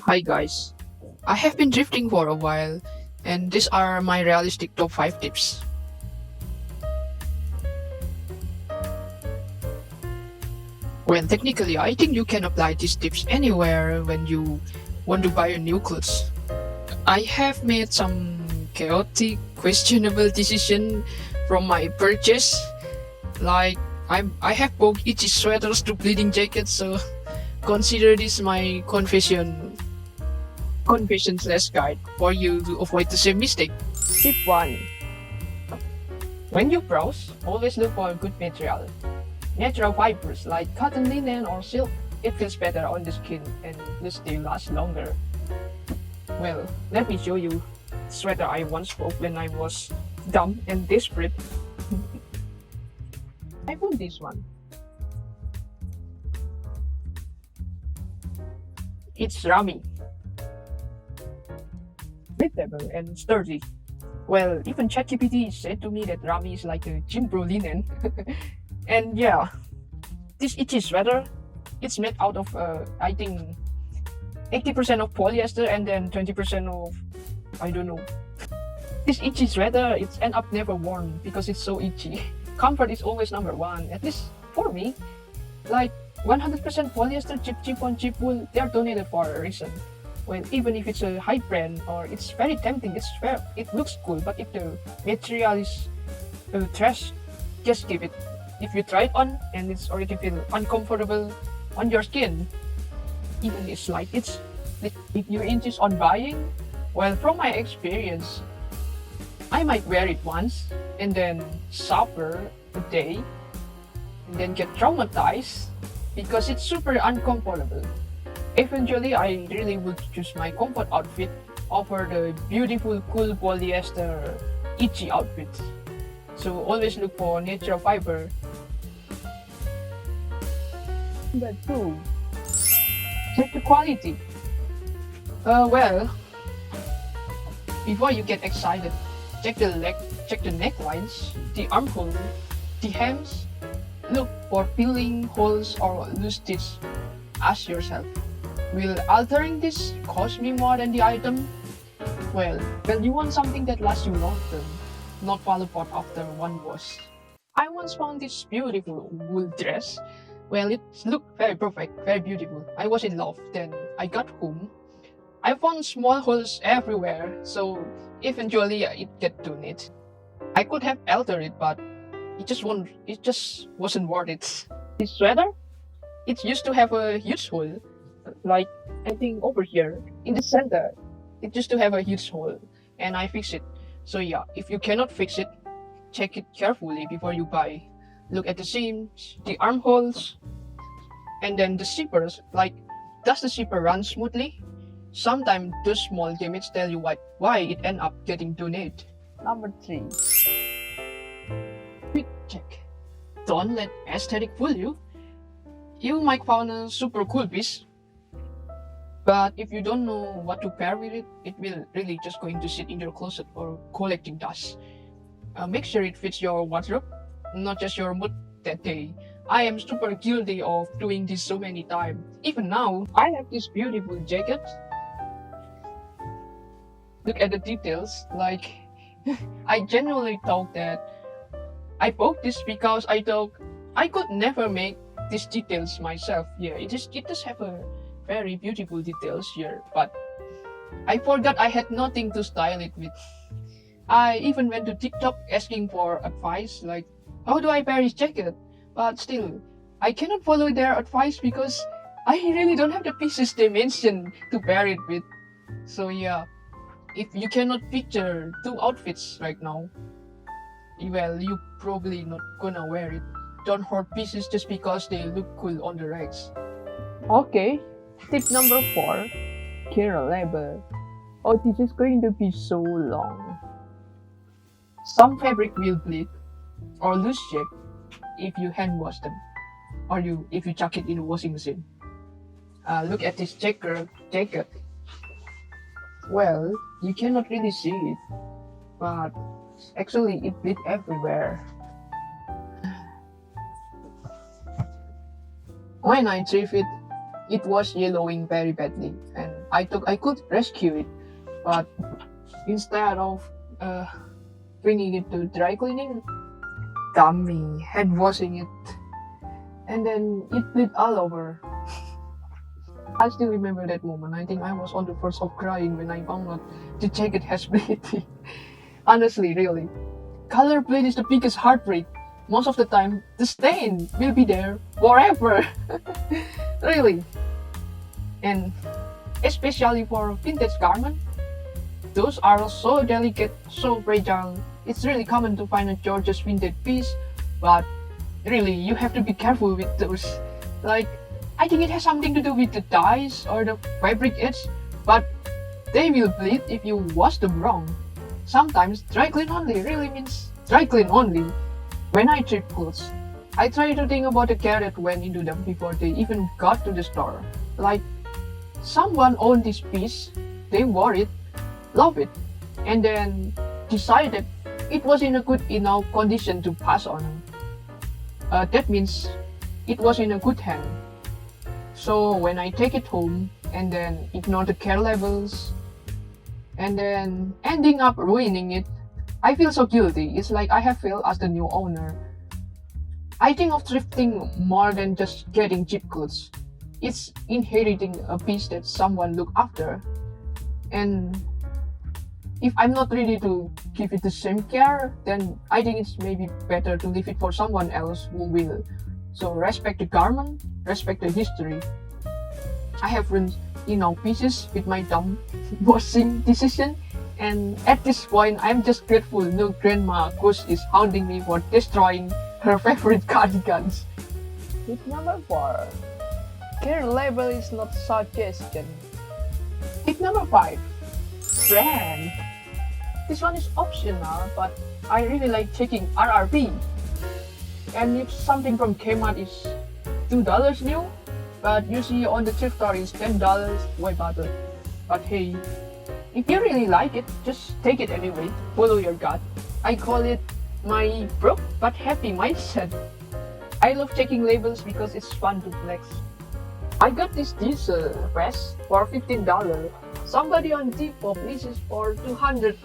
Hi guys, I have been drifting for a while, and these are my realistic top 5 tips. Well, technically, I think you can apply these tips anywhere when you want to buy a new clothes. I have made some chaotic, questionable decision from my purchase. Like I have both itchy sweaters to bleeding jackets, so consider this my confession slash guide for you to avoid the same mistake. Tip 1. When you browse, always look for a good material. Natural fibers like cotton, linen, or silk, it feels better on the skin and will still last longer. Well, let me show you the sweater I once bought when I was dumb and desperate. I bought this one. It's rummy, breathable, and sturdy. Well, even ChatGPT said to me that Rami is like a gym bro linen. And yeah, this itchy sweater, it's made out of I think 80% of polyester and then 20% of I don't know. This itchy sweater, it's end up never worn because it's so itchy. Comfort is always number one, at least for me. Like 100% polyester, cheap on cheap wool, they are donated for a reason. Well, even if it's a high brand or it's very tempting, it looks cool, but if the material is trash, just give it. If you try it on and it's already feel uncomfortable on your skin, even it's like it's if you insist on buying, well, from my experience, I might wear it once and then suffer a day and then get traumatized because it's super uncomfortable. Eventually, I really would choose my comfort outfit over the beautiful, cool polyester, itchy outfit. So always look for natural fiber. Number 2, check the quality. Well, before you get excited, check the necklines, the armhole, the hems. Look for peeling, holes, or loose stitches. Ask yourself, will altering this cost me more than the item? Well, you want something that lasts you long term, not fall apart after one wash. I once found this beautiful wool dress. Well, it looked very perfect, very beautiful. I was in love. Then I got home. I found small holes everywhere, so eventually it get donated. I could have altered it, but it just wasn't worth it. This sweater, it used to have a huge hole, like I think over here in the center. It used to have a huge hole, and I fixed it. So yeah, if you cannot fix it, check it carefully before you buy. Look at the seams, the armholes, and then the zippers. Like, does the zipper run smoothly? Sometimes those small damage tell you why it end up getting donated. Number 3, quick check. Don't let aesthetic fool you. You might find a super cool piece, but if you don't know what to pair with it, it will really just going to sit in your closet or collecting dust. Make sure it fits your wardrobe, not just your mood that day. I am super guilty of doing this so many times. Even now, I have this beautiful jacket. Look at the details. Like, I genuinely thought that I bought this because I thought I could never make these details myself. Yeah, it does have a very beautiful details here, but I forgot I had nothing to style it with. I even went to TikTok asking for advice, like, how do I pair this jacket? But still, I cannot follow their advice because I really don't have the pieces they mentioned to pair it with. So yeah, if you cannot picture two outfits right now, well, you probably not gonna wear it. Don't hoard pieces just because they look cool on the racks. Okay, tip number 4, carry a label. Oh, this is going to be so long. Some fabric will bleed or lose shape if you hand wash them, or if you chuck it in a washing machine. Look at this checker jacket. Well, you cannot really see it, but actually it bleed everywhere. When I thrift it, It was yellowing very badly, and I thought I could rescue it, but instead of uh, bringing it to dry cleaning, dummy hand washing it, and then it bled all over. I still remember that moment. I think I was on the verge of crying when I found out the jacket has bleeding. Honestly, really. Color bleed is the biggest heartbreak. Most of the time, the stain will be there forever. Really. And especially for vintage garment, those are so delicate, so fragile. It's really common to find a gorgeous vintage piece, but really you have to be careful with those. Like, I think it has something to do with the dyes or the fabric edge, but they will bleed if you wash them wrong. Sometimes dry clean only really means dry clean only. When I thrift clothes, I try to think about the care that went into them before they even got to the store. Like, someone owned this piece, they wore it, loved it, and then decided it was in a good enough condition to pass on. That means it was in a good hand. So when I take it home and then ignore the care levels and then ending up ruining it, I feel so guilty. It's like I have failed as the new owner. I think of thrifting more than just getting cheap clothes. It's inheriting a piece that someone looked after. And if I'm not ready to give it the same care, then I think it's maybe better to leave it for someone else who will. So respect the garment, respect the history. I have ruined, pieces with my dumb washing decision, and at this point, I'm just grateful no grandma ghost is haunting me for destroying her favorite cardigans. Tip number 4. Care label is not suggestion. Tip number 5. Brand. This one is optional, but I really like checking RRP. And if something from Kmart is $2 new, but you see on the thrift store is $10, why bother? But hey, if you really like it, just take it anyway. Follow your gut. I call it my broke but happy mindset. I love checking labels because it's fun to flex. I got this diesel vest for $15. Somebody on Depop leases for $200.